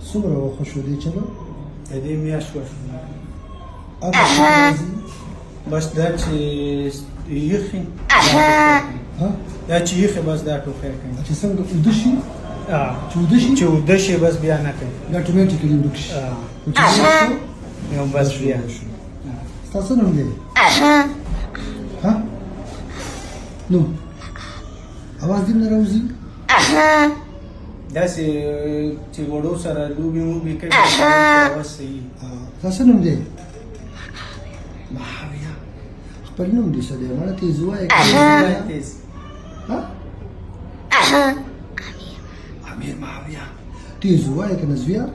څومره وخت شو دې چلو د دې میاشت وشو بس دا چې یخي دا چې یخي بس دا ټوخی کوي چې څنګه اوده شي چې اوده شي بس بیا نه کوي دا اتوماتیکلی ورک شي نو بس بیا ستاسو نوم دی ها نو اواز دې نه راوځي داسې چې وړو سره لوبې موبې کوي اواز صحیح ستاسو نوم دی مهاویه خپل نوم دې څه دی مړه تیز وایه تیز ها امیر مهاویه تیز وایه که نه زویه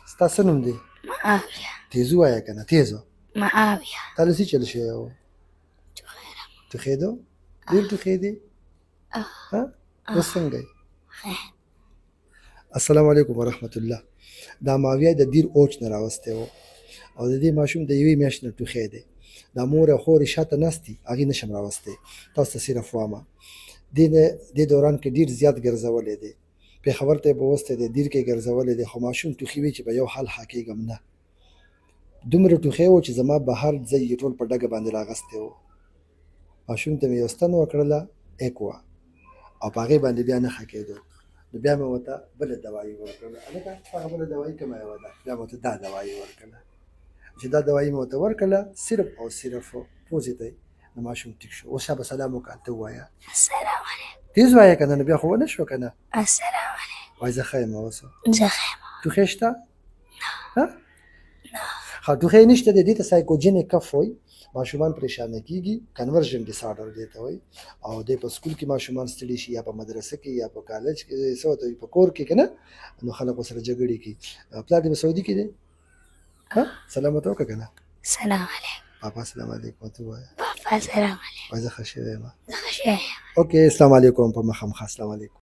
ستاسو نوم دی معاویه تیز وایه که نه تیزه معاویه تا له څه چل شوی و ټوخېدو ډېر ټوخېدې ها اوس څنګه یې السلام علیکم ورحمت الله دا ماویه د دیر اوچ نه راوستی و او د دې ماشوم د یوې میاشتې نه ټوخېدی دا مور او خور یې شاته ناستي هغې نشم راوستی تاسو ته صرف وامه دې دوران کې ډېر زیات ګرځولی دی پېښور ته یې به وستی دی دیر کې یې ګرځولی دی خو ماشوم ټوخي وي چې په یو حال حاکېږم نه دومره ټوخی و چې زما بهر ځای یې ټول په ډګه باندې راغستی و ماشوم ته مې یو ستن وکړله ایکوا او په هغې باندې بیا نه ښه کېدو نو بیا مې ورته بله دوایي ورکړله هلکه هغه بله دوایي کومه یوه ده بیا مې ورته دا دوایي ورکړله چې دا دوایي مې ورته ورکړله صرف او صرف پوزې ته نو ماشوم ټیک شو اوس به سلام وکړه هلته ووایه السلام علیکم تیز وایه که نه نو بیا خو ونه شو که نه السلام علیکم وایي زه ښه یم اوس زه ښه یم ټوخی شته ها ښه ټوخی نشته دی دې ته سایکوجینیک کف وایي ماشومان پریشانه کیږي کنورژن ډیسارډر دی ته وایي او دی په سکول کې ماشومان ستړي شي یا په مدرسه کې یا په کالج کې څه ورته وایي په کور کې که نه نو خلک ورسره جګړې کوي پلار دې په سعودي کې دی ها سلام ورته وکړه که نه سلام علیکم پاپا سلام علیکم ورته ووایه پاپا سلام علیکم وایي زه ښه شوی یم زه ښه شوی یم اوکې السلام علیکم په مخامخ السلام علیکم